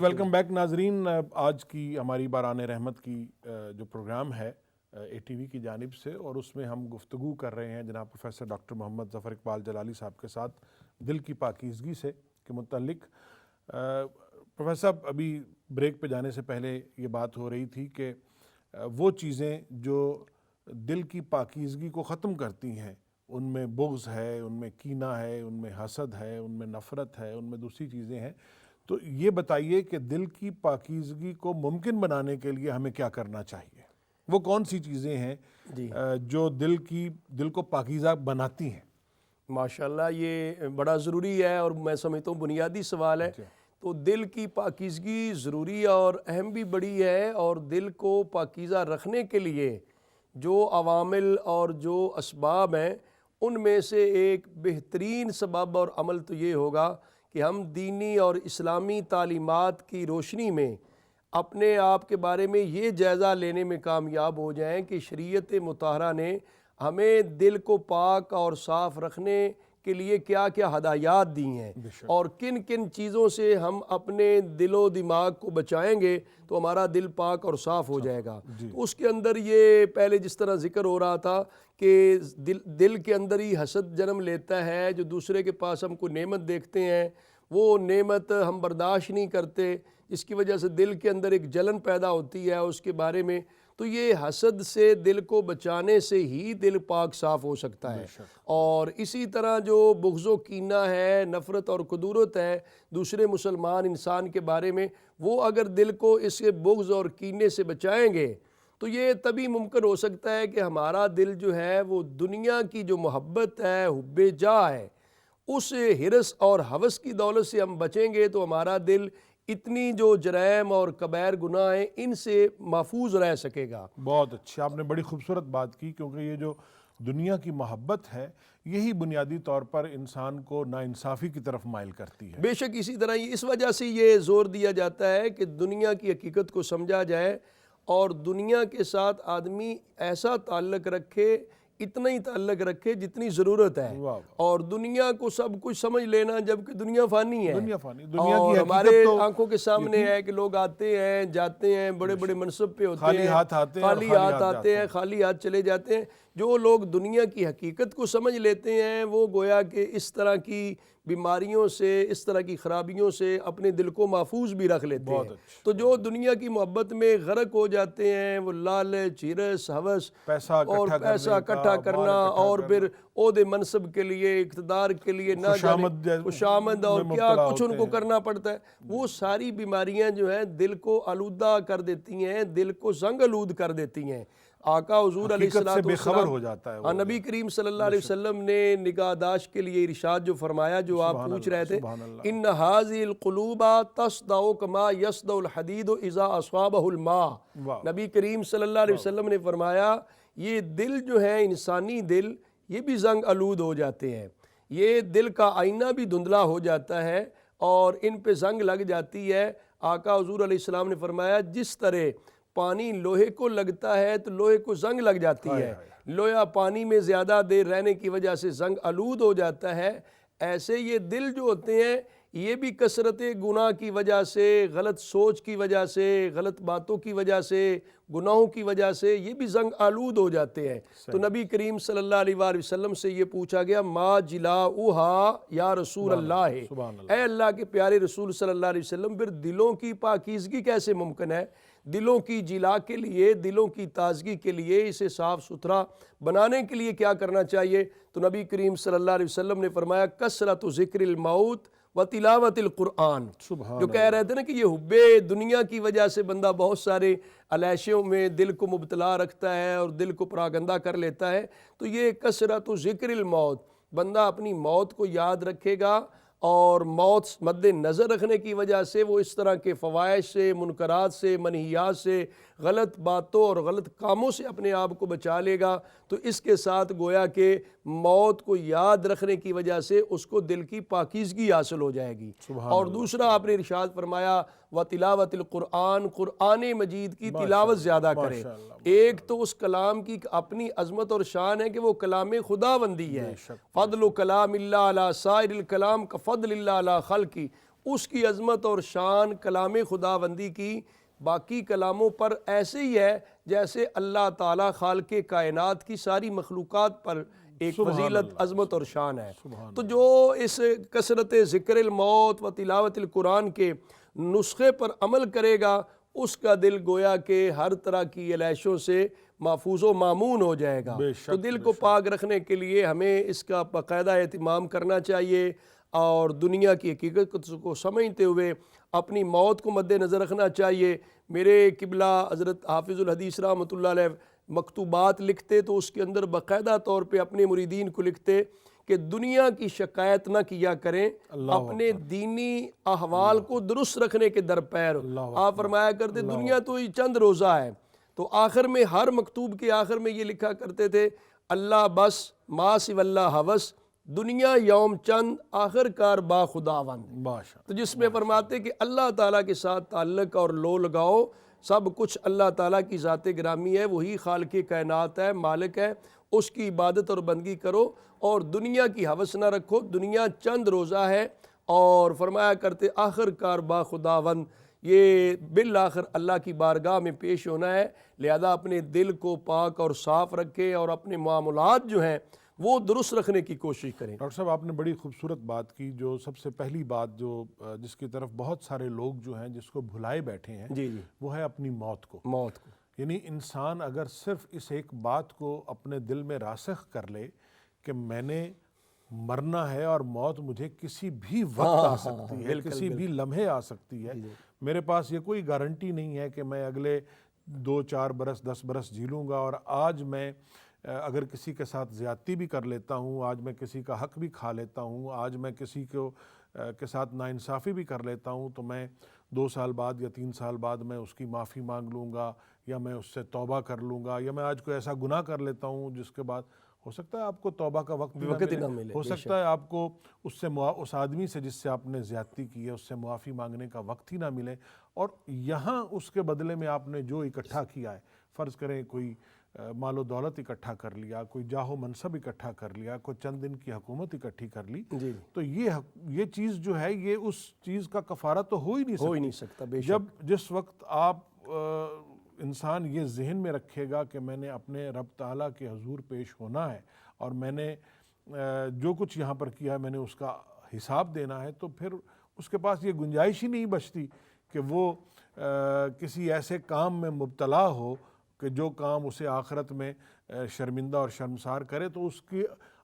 Welcome back ناظرین. آج کی ہماری باران رحمت کی جو پروگرام ہے اے ٹی وی کی جانب سے، اور اس میں ہم گفتگو کر رہے ہیں جناب پروفیسر ڈاکٹر محمد ظفر اقبال جلالی صاحب کے ساتھ دل کی پاکیزگی سے کے متعلق. پروفیسر صاحب، ابھی بریک پہ جانے سے پہلے یہ بات ہو رہی تھی کہ وہ چیزیں جو دل کی پاکیزگی کو ختم کرتی ہیں، ان میں بغض ہے، ان میں کینہ ہے، ان میں حسد ہے، ان میں نفرت ہے، ان میں دوسری چیزیں ہیں. تو یہ بتائیے کہ دل کی پاکیزگی کو ممکن بنانے کے لیے ہمیں کیا کرنا چاہیے؟ وہ کون سی چیزیں ہیں جو دل کو پاکیزہ بناتی ہیں؟ ماشاءاللہ، یہ بڑا ضروری ہے اور میں سمجھتا ہوں بنیادی سوال ہے. تو دل کی پاکیزگی ضروری اور اہم بھی بڑی ہے، اور دل کو پاکیزہ رکھنے کے لیے جو عوامل اور جو اسباب ہیں، ان میں سے ایک بہترین سبب اور عمل تو یہ ہوگا کہ ہم دینی اور اسلامی تعلیمات کی روشنی میں اپنے آپ کے بارے میں یہ جائزہ لینے میں کامیاب ہو جائیں کہ شریعت مطہرہ نے ہمیں دل کو پاک اور صاف رکھنے کے لیے کیا کیا ہدایات دی ہیں، اور کن کن چیزوں سے ہم اپنے دل و دماغ کو بچائیں گے تو ہمارا دل پاک اور صاف ہو جائے گا. تو اس کے اندر یہ پہلے جس طرح ذکر ہو رہا تھا کہ دل کے اندر ہی حسد جنم لیتا ہے. جو دوسرے کے پاس ہم کوئی نعمت دیکھتے ہیں، وہ نعمت ہم برداشت نہیں کرتے، اس کی وجہ سے دل کے اندر ایک جلن پیدا ہوتی ہے اس کے بارے میں. تو یہ حسد سے دل کو بچانے سے ہی دل پاک صاف ہو سکتا ہے. اور اسی طرح جو بغض و کینہ ہے، نفرت اور کدورت ہے دوسرے مسلمان انسان کے بارے میں، وہ اگر دل کو اس کے بغض اور کینے سے بچائیں گے تو یہ تبھی ممکن ہو سکتا ہے کہ ہمارا دل جو ہے وہ دنیا کی جو محبت ہے، حب جاہ ہے، اس ہرس اور ہوس کی دولت سے ہم بچیں گے تو ہمارا دل اتنی جو جرائم اور کبائر گناہ ہیں ان سے محفوظ رہ سکے گا. بہت اچھا، آپ نے بڑی خوبصورت بات کی، کیونکہ یہ جو دنیا کی محبت ہے یہی بنیادی طور پر انسان کو ناانصافی کی طرف مائل کرتی ہے. بے شک اسی طرح اس وجہ سے یہ زور دیا جاتا ہے کہ دنیا کی حقیقت کو سمجھا جائے اور دنیا کے ساتھ آدمی ایسا تعلق رکھے، اتنا ہی تعلق رکھے جتنی ضرورت ہے. اور دنیا کو سب کچھ سمجھ لینا، جبکہ دنیا فانی ہے. اور ہمارے آنکھوں کے سامنے ہے کہ لوگ آتے ہیں جاتے ہیں، بڑے بڑے منصب پہ ہوتے ہیں، خالی ہاتھ آتے ہیں، خالی ہاتھ چلے جاتے ہیں. جو لوگ دنیا کی حقیقت کو سمجھ لیتے ہیں وہ گویا کہ اس طرح کی بیماریوں سے، اس طرح کی خرابیوں سے اپنے دل کو محفوظ بھی رکھ لیتے ہیں. تو جو دنیا کی محبت میں غرق ہو جاتے ہیں، وہ لالچ، ہرس، ہوس اور پیسہ اکٹھا کرنا، اور پھر عہدے منصب کے لیے، اقتدار کے لیے نہ جانے خوشامد اور کیا کچھ ان کو کرنا پڑتا ہے، وہ ساری بیماریاں جو ہیں دل کو آلودہ کر دیتی ہیں، دل کو زنگ آلود کر دیتی ہیں. آقا حضور علیہ السلام، نبی کریم صلی اللہ علیہ وسلم نے نگہداشت کے لیے ارشاد جو فرمایا، جو آپ پوچھ رہے تھے، ان هذه القلوب تصدع كما يصدع الحديد اذا اصابه الماء. نبی کریم صلی اللہ علیہ وسلم نے فرمایا یہ دل جو ہے، انسانی دل، یہ بھی زنگ آلود ہو جاتے ہیں. یہ دل کا آئینہ بھی دھندلا ہو جاتا ہے اور ان پہ زنگ لگ جاتی ہے. آقا حضور علیہ السلام نے فرمایا جس طرح پانی لوہے کو لگتا ہے تو لوہے کو زنگ لگ جاتی ہے، لوہا پانی میں زیادہ دیر رہنے کی وجہ سے زنگ آلود ہو جاتا ہے، ایسے یہ دل جو ہوتے ہیں یہ بھی کثرت گناہ کی وجہ سے، غلط سوچ کی وجہ سے، غلط باتوں کی وجہ سے، گناہوں کی وجہ سے یہ بھی زنگ آلود ہو جاتے ہیں. تو نبی کریم صلی اللہ علیہ وآلہ وسلم سے یہ پوچھا گیا، ما جلاؤہا یا رسول اللہ، اے اللہ کے پیارے رسول صلی اللہ علیہ وسلم، پھر دلوں کی پاکیزگی کیسے ممکن ہے؟ دلوں کی جلا کے لیے، دلوں کی تازگی کے لیے، اسے صاف ستھرا بنانے کے لیے کیا کرنا چاہیے؟ تو نبی کریم صلی اللہ علیہ وسلم نے فرمایا کثرت ذکر الموت و تلاوت القرآن. جو کہہ رہے تھے نا کہ یہ حب دنیا کی وجہ سے بندہ بہت سارے علیشیوں میں دل کو مبتلا رکھتا ہے اور دل کو پراگندہ کر لیتا ہے. تو یہ کثرت ذکر الموت، بندہ اپنی موت کو یاد رکھے گا اور موت مد نظر رکھنے کی وجہ سے وہ اس طرح کے فواحش سے، منکرات سے، منہیات سے، غلط باتوں اور غلط کاموں سے اپنے آپ کو بچا لے گا. تو اس کے ساتھ گویا کہ موت کو یاد رکھنے کی وجہ سے اس کو دل کی پاکیزگی حاصل ہو جائے گی. اور دوسرا آپ نے ارشاد فرمایا و تلاوت القرآن، قرآن مجید کی تلاوت زیادہ کرے. ایک تو اس کلام کی اپنی عظمت اور شان ہے کہ وہ کلام خدا بندی ہے. فضل کلام اللہ علی سائر الکلام کا فضل اللہ علی خلقی. اس کی عظمت اور شان کلام خداوندی کی باقی کلاموں پر ایسے ہی ہے جیسے اللہ تعالیٰ خالق کائنات کی ساری مخلوقات پر ایک فضیلت عظمت اور شان ہے۔ تو جو اس کثرت ذکر الموت و تلاوت القرآن کے نسخے پر عمل کرے گا اس کا دل گویا کہ ہر طرح کی علیشوں سے محفوظ و مامون ہو جائے گا۔ تو دل کو پاک رکھنے کے لیے ہمیں اس کا باقاعدہ اہتمام کرنا چاہیے اور دنیا کی حقیقت کو سمجھتے ہوئے اپنی موت کو مد نظر رکھنا چاہیے۔ میرے قبلہ حضرت حافظ الحدیث رحمۃ اللہ علیہ مکتوبات لکھتے تو اس کے اندر باقاعدہ طور پہ اپنے مریدین کو لکھتے کہ دنیا کی شکایت نہ کیا کریں، اپنے دینی احوال کو درست رکھنے کے درپیر۔ آپ فرمایا کرتے دنیا تو یہ چند روزہ ہے، تو آخر میں ہر مکتوب کے آخر میں یہ لکھا کرتے تھے اللہ بس ما سوی اللہ ہوس، دنیا یوم چند آخر کار با خداوند۔ تو جس میں فرماتے کہ اللہ تعالیٰ کے ساتھ تعلق اور لو لگاؤ، سب کچھ اللہ تعالیٰ کی ذات گرامی ہے، وہی خالق کائنات ہے، مالک ہے، اس کی عبادت اور بندگی کرو اور دنیا کی ہوس نہ رکھو، دنیا چند روزہ ہے۔ اور فرمایا کرتے آخر کار با خداوند، یہ بالآخر اللہ کی بارگاہ میں پیش ہونا ہے، لہذا اپنے دل کو پاک اور صاف رکھے اور اپنے معاملات جو ہیں وہ درست رکھنے کی کوشش کریں۔ ڈاکٹر صاحب آپ نے بڑی خوبصورت بات کی، جو سب سے پہلی بات جو جس کی طرف بہت سارے لوگ جو ہیں جس کو بھلائے بیٹھے ہیں جی وہ ہے اپنی موت کو۔ موت کو یعنی انسان اگر صرف اس ایک بات کو اپنے دل میں راسخ کر لے کہ میں نے مرنا ہے اور موت مجھے کسی بھی وقت آ سکتی ہے، کسی بھی لمحے آ سکتی ہے، میرے پاس یہ کوئی گارنٹی نہیں ہے کہ میں اگلے 2-4 برس 10 برس جی لوں گا، اور آج میں اگر کسی کے ساتھ زیادتی بھی کر لیتا ہوں، آج میں کسی کا حق بھی کھا لیتا ہوں، آج میں کسی کے ساتھ ناانصافی بھی کر لیتا ہوں، تو میں 2 سال بعد یا 3 سال بعد میں اس کی معافی مانگ لوں گا یا میں اس سے توبہ کر لوں گا، یا میں آج کوئی ایسا گناہ کر لیتا ہوں جس کے بعد ہو سکتا ہے آپ کو توبہ کا وقت نہ ملے، ہو سکتا ہے آپ کو اس آدمی سے جس سے آپ نے زیادتی کی ہے اس سے معافی مانگنے کا وقت ہی نہ ملے، اور یہاں اس کے بدلے میں آپ نے جو اکٹھا کیا ہے، فرض کریں کوئی مال و دولت اکٹھا کر لیا، کوئی جاہ و منصب اکٹھا کر لیا، کوئی چند دن کی حکومت اکٹھی کر لی، تو یہ چیز جو ہے یہ اس چیز کا کفارہ تو ہو ہی نہیں سکتا۔ جس وقت آپ انسان یہ ذہن میں رکھے گا کہ میں نے اپنے رب تعالیٰ کے حضور پیش ہونا ہے اور میں نے جو کچھ یہاں پر کیا ہے میں نے اس کا حساب دینا ہے، تو پھر اس کے پاس یہ گنجائش ہی نہیں بچتی کہ وہ کسی ایسے کام میں مبتلا ہو کہ جو کام اسے آخرت میں شرمندہ اور شرمسار کرے، تو اس کی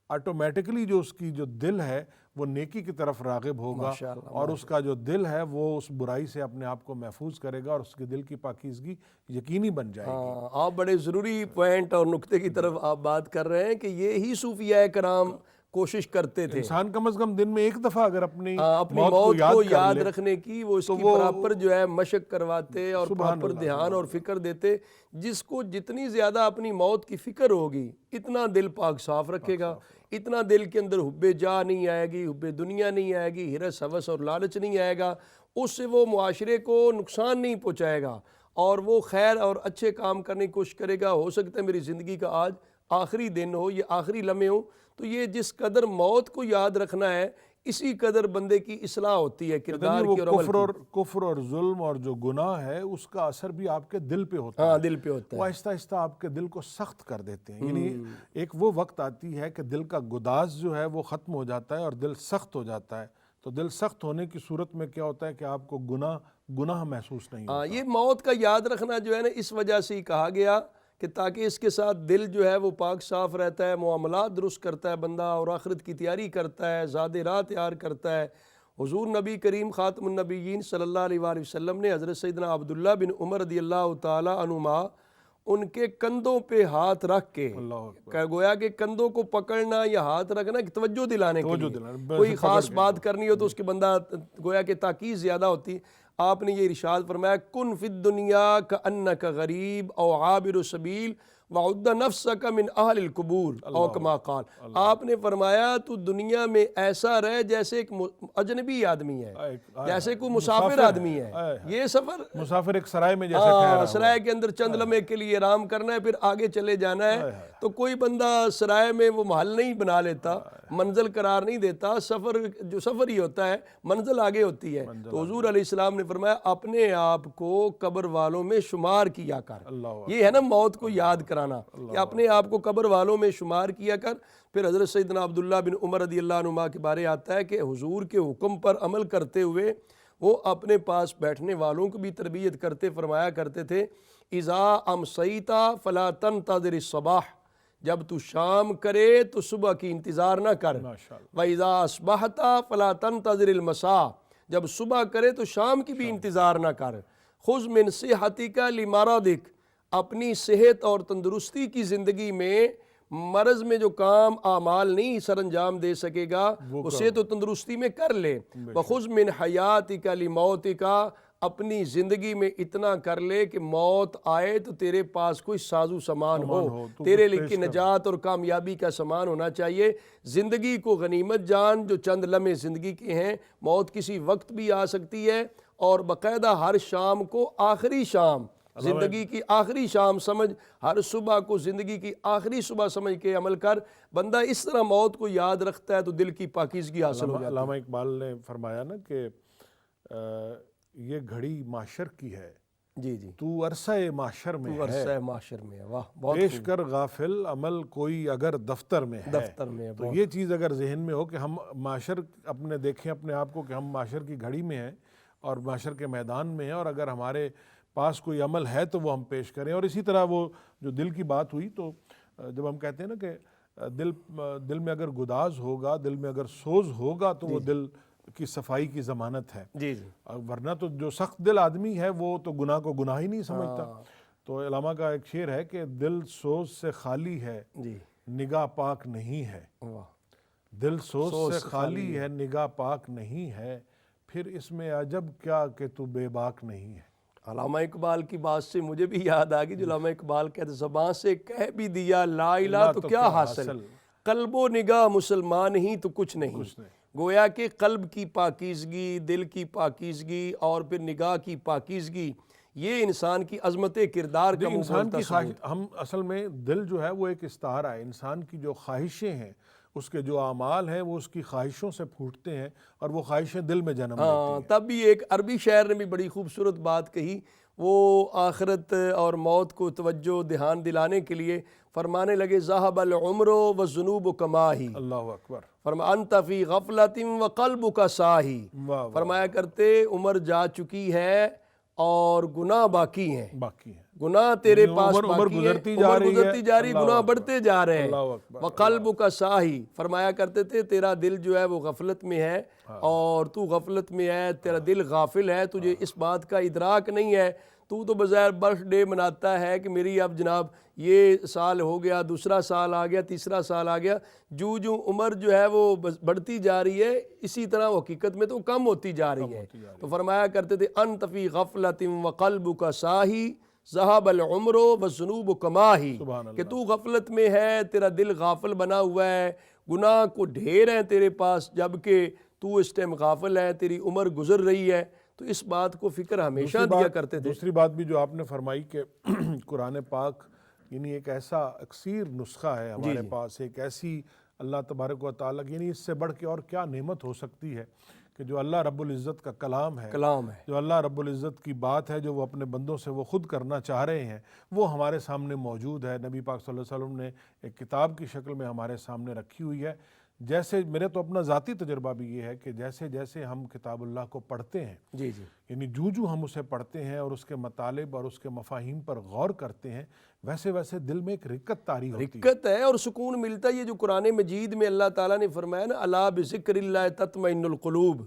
آٹومیٹکلی جو اس کی جو دل ہے وہ نیکی کی طرف راغب ہوگا، اور اس کا جو دل ہے وہ اس برائی سے اپنے آپ کو محفوظ کرے گا اور اس کے دل کی پاکیزگی یقینی بن جائے گی۔ آپ بڑے ضروری پوائنٹ اور نقطے کی طرف آپ بات کر رہے ہیں کہ یہی صوفیاء کرام کوشش کرتے تھے، انسان کم از کم دن میں ایک دفعہ اگر اپنی موت کو یاد رکھنے کی وہ اس کی پراپر جو ہے مشق کرواتے اور پراپر دھیان اور فکر دیتے۔ جس کو جتنی زیادہ اپنی موت کی فکر ہوگی اتنا دل پاک صاف رکھے گا، اتنا دل کے اندر حب جاہ نہیں آئے گی، حب دنیا نہیں آئے گی، ہرس ہوس اور لالچ نہیں آئے گا، اس سے وہ معاشرے کو نقصان نہیں پہنچائے گا اور وہ خیر اور اچھے کام کرنے کی کوشش کرے گا۔ ہو سکتا ہے میری زندگی کا آج آخری دن ہو، یہ آخری لمحے ہو، تو یہ جس قدر موت کو یاد رکھنا ہے اسی قدر بندے کی اصلاح ہوتی ہے کردار کی اور عمل کی۔ کفر اور ظلم اور جو گناہ ہے اس کا اثر بھی آپ کے دل پہ ہوتا ہے، دل پہ ہوتا ہے، وہ آہستہ آہستہ آپ کے دل کو سخت کر دیتے ہیں۔ یعنی ایک وہ وقت آتی ہے کہ دل کا گداز جو ہے وہ ختم ہو جاتا ہے اور دل سخت ہو جاتا ہے، تو دل سخت ہونے کی صورت میں کیا ہوتا ہے کہ آپ کو گناہ محسوس نہیں ہوتا۔ یہ موت کا یاد رکھنا جو ہے نا اس وجہ سے ہی کہا گیا کہ تاکہ اس کے ساتھ دل جو ہے وہ پاک صاف رہتا ہے، معاملات درست کرتا ہے بندہ اور آخرت کی تیاری کرتا ہے، زاد راہ تیار کرتا ہے۔ حضور نبی کریم خاتم النبیین صلی اللہ علیہ وآلہ وسلم نے حضرت سیدنا عبداللہ بن عمر رضی اللہ تعالی عنہما ان کے کندھوں پہ ہاتھ رکھ کے گویا کہ کندھوں کو پکڑنا یا ہاتھ رکھنا توجہ دلانے کے لیے، کوئی خاص بات کرنی ہو تو اس کے بندہ گویا کہ تاکید زیادہ ہوتی، آپ نے یہ ارشاد فرمایا کن فی الدنیا کأنک غریب او عابر سبیل وعد نفسک من اہل القبور او کما قال، آپ نے فرمایا تو دنیا میں ایسا رہ جیسے ایک اجنبی آدمی ہے، جیسے کوئی مسافر آدمی ہے۔ یہ سفر مسافر ایک سرائے میں جیسے ٹھہرا، سرائے کے اندر چند لمحے کے لیے آرام کرنا ہے، پھر آگے چلے جانا ہے۔ تو کوئی بندہ سرائے میں وہ محل نہیں بنا لیتا، منزل قرار نہیں دیتا، سفر جو سفر ہی ہوتا ہے، منزل آگے ہوتی ہے۔ تو حضور علیہ السلام نے فرمایا اپنے آپ کو قبر والوں میں شمار کیا کر۔ یہ ہے نا موت کو یاد کرانا، کہ اپنے آپ کو قبر والوں میں شمار کیا کر۔ پھر حضرت سیدنا عبداللہ بن عمر رضی اللہ عنہما کے بارے آتا ہے کہ حضور کے حکم پر عمل کرتے ہوئے وہ اپنے پاس بیٹھنے والوں کو بھی تربیت کرتے فرمایا کرتے تھے، اذا امسیت فلا تنتظر الصباح، جب تو شام کرے تو صبح کی انتظار نہ کر، وَإِذَا أَصْبَحْتَ فَلَا تَنْتَظِرِ الْمَسَاءَ، جب صبح کرے تو شام کی بھی انتظار نہ کر، خُذْ مِنْ صِحَّتِكَ لِمَرَضِكَ، اپنی صحت اور تندرستی کی زندگی میں مرض میں جو کام اعمال نہیں سر انجام دے سکے گا اسے تو تندرستی میں کر لے، وَخُذْ مِنْ حَيَاتِكَ لِمَوْتِكَ، اپنی زندگی میں اتنا کر لے کہ موت آئے تو تیرے پاس کوئی سازو سامان ہو، تیرے لیے نجات اور کامیابی کا سامان ہونا چاہیے۔ زندگی کو غنیمت جان، جو چند لمحے زندگی کے ہیں، موت کسی وقت بھی آ سکتی ہے، اور باقاعدہ ہر شام کو آخری شام، زندگی کی آخری شام سمجھ، ہر صبح کو زندگی کی آخری صبح سمجھ کے عمل کر۔ بندہ اس طرح موت کو یاد رکھتا ہے تو دل کی پاکیزگی حاصل ہو جاتی ہے۔ علامہ اقبال نے فرمایا نا کہ یہ گھڑی معاشر کی ہے، جی جی، تو عرصہ معاشر میں تو عرصہ معاشر میں ہے، واہ بہت پیش کر غافل عمل کوئی اگر دفتر میں ہے۔ دفتر میں ہے، تو یہ چیز اگر ذہن میں ہو کہ ہم معاشر اپنے دیکھیں اپنے آپ کو کہ ہم معاشر کی گھڑی میں ہیں اور معاشر کے میدان میں ہیں، اور اگر ہمارے پاس کوئی عمل ہے تو وہ ہم پیش کریں۔ اور اسی طرح وہ جو دل کی بات ہوئی، تو جب ہم کہتے ہیں نا کہ دل میں اگر گداز ہوگا، دل میں اگر سوز ہوگا تو وہ دل کی صفائی کی ضمانت ہے۔ جی جی، ورنہ تو جو سخت دل آدمی ہے وہ تو گناہ کو گناہ ہی نہیں سمجھتا۔ تو علامہ کا ایک شعر ہے کہ دل سوز سے خالی ہے، جی، نگاہ پاک نہیں ہے، واہ، دل سوز سے خالی ہے، نگاہ پاک نہیں ہے، پھر اس میں عجب کیا کہ تو بے باک نہیں ہے۔ علامہ اقبال کی بات سے مجھے بھی یاد آ گئی جو علامہ اقبال کہتے، زبان سے کہہ بھی دیا لا الہ تو کیا حاصل، قلب و نگاہ مسلمان ہی تو کچھ نہیں۔ گویا کہ قلب کی پاکیزگی، دل کی پاکیزگی اور پھر نگاہ کی پاکیزگی، یہ انسان کی عظمت کردار کا انسان کی خواہش، ہم اصل میں دل جو ہے وہ ایک استعارہ ہے، انسان کی جو خواہشیں ہیں، اس کے جو اعمال ہیں وہ اس کی خواہشوں سے پھوٹتے ہیں، اور وہ خواہشیں دل میں جنم لیتی ہیں۔ تب بھی ایک عربی شاعر نے بھی بڑی خوبصورت بات کہی، وہ آخرت اور موت کو توجہ دھیان دلانے کے لیے فرمانے لگے، ذہب العمر والذنوب کماہی، اللہ اکبر، فرمایا انت فی غفلۃ وقلبک ساہی، فرمایا کرتے عمر جا چکی ہے اور گناہ باقی ہیں، گناہ تیرے پاس باقی ہیں، عمر گزرتی جا رہی، گناہ بڑھتے جا رہے ہیں، وقلبک ساہی، فرمایا کرتے تھے تیرا دل جو ہے وہ غفلت میں ہے، اور تو غفلت میں ہے، تیرا دل غافل ہے، تجھے اس بات کا ادراک نہیں ہے، تو بظاہر برتھ ڈے مناتا ہے کہ میری اب جناب یہ سال ہو گیا، دوسرا سال آ گیا، تیسرا سال آ گیا، جو عمر جو ہے وہ بڑھتی جا رہی ہے، اسی طرح حقیقت میں تو کم ہوتی جا رہی ہے۔ تو فرمایا کرتے تھے انت فی غفلۃ وقلبک ساہی، ذہب العمر والذنوب کماہی، کہ تو غفلت میں ہے، تیرا دل غافل بنا ہوا ہے، گناہ کو ڈھیر ہیں تیرے پاس، جبکہ تو اس ٹائم غافل ہے، تیری عمر گزر رہی ہے۔ تو اس بات کو فکر ہمیشہ دیا کرتے تھے۔ دوسری بات بھی جو آپ نے فرمائی کہ قرآن پاک یعنی ایک ایسا اکثیر نسخہ ہے ہمارے پاس، ایک ایسی اللہ تبارک و تعالیٰ، یعنی اس سے بڑھ کے اور کیا نعمت ہو سکتی ہے کہ جو اللہ رب العزت کا کلام ہے، جو اللہ رب العزت کی بات ہے، جو وہ اپنے بندوں سے وہ خود کرنا چاہ رہے ہیں، وہ ہمارے سامنے موجود ہے۔ نبی پاک صلی اللہ علیہ وسلم نے ایک کتاب کی شکل میں ہمارے سامنے رکھی ہوئی ہے۔ جیسے میرے تو اپنا ذاتی تجربہ بھی یہ ہے کہ جیسے جیسے ہم کتاب اللہ کو پڑھتے ہیں، یعنی جو ہم اسے پڑھتے ہیں اور اس کے مطالب اور اس کے مفاہیم پر غور کرتے ہیں، ویسے ویسے دل میں ایک رکت طاری ہوتی ہے، رکت ہے اور سکون ملتا ہے۔ یہ جو قرآن مجید میں اللہ تعالیٰ نے فرمایا نا، الا بذکر اللہ تطمئن القلوب،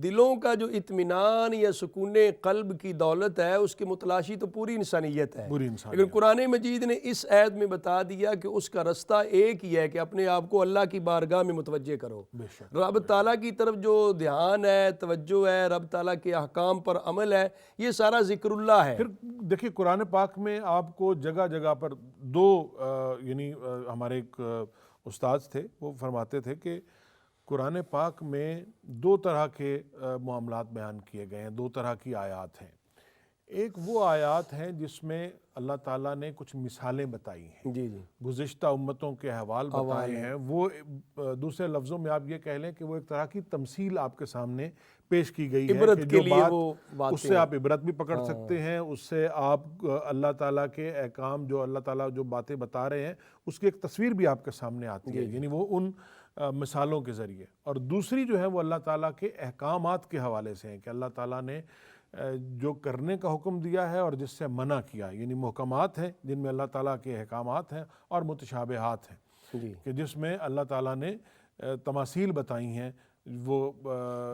دلوں کا جو اطمینان یا سکون قلب کی دولت ہے اس کے متلاشی تو پوری انسانیت ہے، پوری انسان لیکن قرآن مجید نے اس آیت میں بتا دیا کہ اس کا رستہ ایک ہی ہے کہ اپنے آپ کو اللہ کی بارگاہ میں متوجہ کرو، بے شک رب تعالیٰ کی طرف جو دھیان ہے، توجہ ہے، رب تعالیٰ کے احکام پر عمل ہے، یہ سارا ذکر اللہ ہے۔ پھر دیکھیے قرآن پاک میں آپ کو جگہ جگہ پر دو یعنی ہمارے ایک استاد تھے، وہ فرماتے تھے کہ قرآن پاک میں دو طرح کے معاملات بیان کیے گئے ہیں، دو طرح کی آیات ہیں۔ ایک وہ آیات ہیں جس میں اللہ تعالیٰ نے کچھ مثالیں بتائی ہیں، جی جی، گزشتہ امتوں کے احوال بتائے ہیں، وہ دوسرے لفظوں میں آپ یہ کہہ لیں کہ وہ ایک طرح کی تمثیل آپ کے سامنے پیش کی گئی ہے عبرت کہ کے جو لیے وہ باتیں اس سے آپ عبرت بھی پکڑ سکتے ہیں، اس سے آپ اللہ تعالیٰ کے احکام جو اللہ تعالیٰ جو باتیں بتا رہے ہیں اس کی ایک تصویر بھی آپ کے سامنے آتی ہے، یعنی وہ ان مثالوں کے ذریعے۔ اور دوسری جو ہے وہ اللہ تعالیٰ کے احکامات کے حوالے سے ہیں کہ اللہ تعالیٰ نے جو کرنے کا حکم دیا ہے اور جس سے منع کیا، یعنی محکمات ہیں جن میں اللہ تعالیٰ کے احکامات ہیں، اور متشابہات ہیں جی، کہ جس میں اللہ تعالیٰ نے تماثیل بتائی ہیں، وہ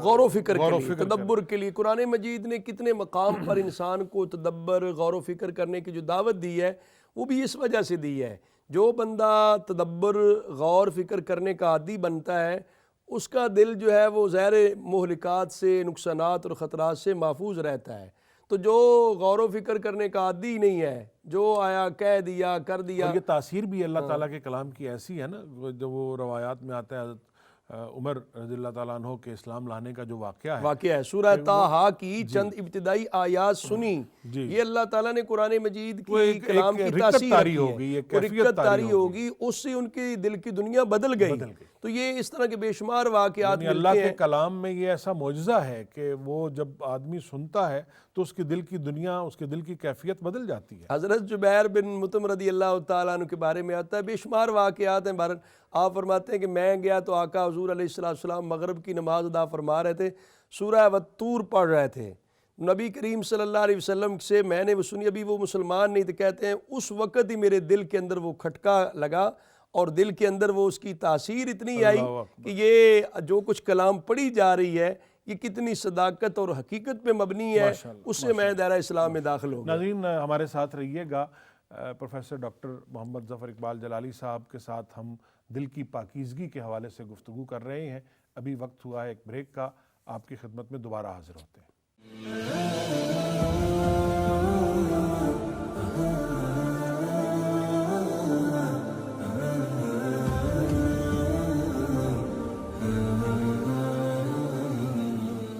غور و فکر کے لیے، تدبر کے لیے۔ قرآن مجید نے کتنے مقام پر انسان کو تدبر، غور و فکر کرنے کی جو دعوت دی ہے وہ بھی اس وجہ سے دی ہے۔ جو بندہ تدبر، غور فکر کرنے کا عادی بنتا ہے اس کا دل جو ہے وہ ظاہر مہلکات سے، نقصانات اور خطرات سے محفوظ رہتا ہے۔ تو جو غور و فکر کرنے کا عادی نہیں ہے، جو آیا کہہ دیا کر دیا، اور یہ تاثیر بھی اللہ تعالیٰ کے کلام کی ایسی ہے نا، جو وہ روایات میں آتا ہے حضرت عمر رضی اللہ تعالیٰ عنہ کے اسلام لانے کا جو واقعہ ہے سورہ طٰہٰ کی چند ابتدائی آیات سنی، یہ اللہ تعالیٰ نے قرآن مجید کی کلام کی تاثیر طاری ہو گئی، ایک رکت طاری ہوگی، اس سے ان کی دل کی دنیا بدل گئی۔ تو یہ اس طرح کے بے شمار واقعات یعنی اللہ کے کلام میں یہ ایسا معجزہ ہے کہ وہ جب آدمی سنتا ہے تو اس کے دل کی دنیا، اس کے دل کی کیفیت بدل جاتی ہے۔ حضرت جبیر بن مطعم رضی اللہ تعالیٰ عنہ کے بارے میں آتا ہے، بے شمار واقعات ہیں۔ آپ فرماتے ہیں کہ میں گیا تو آقا حضور علیہ السلام مغرب کی نماز ادا فرما رہے تھے، سورہ والطور پڑھ رہے تھے۔ نبی کریم صلی اللہ علیہ وسلم سے میں نے وہ سنی، ابھی وہ مسلمان نہیں تھے، کہتے ہیں اس وقت ہی میرے دل کے اندر وہ کھٹکا لگا اور دل کے اندر وہ اس کی تاثیر اتنی آئی کہ یہ جو کچھ کلام پڑھی جا رہی ہے یہ کتنی صداقت اور حقیقت پہ مبنی ہے، اس سے میں دائرہ اسلام میں داخل ہو گیا۔ ناظرین ہمارے ساتھ رہیے گا، پروفیسر ڈاکٹر محمد ظفر اقبال جلالی صاحب کے ساتھ ہم دل کی پاکیزگی کے حوالے سے گفتگو کر رہے ہیں۔ ابھی وقت ہوا ہے ایک بریک کا، آپ کی خدمت میں دوبارہ حاضر ہوتے ہیں۔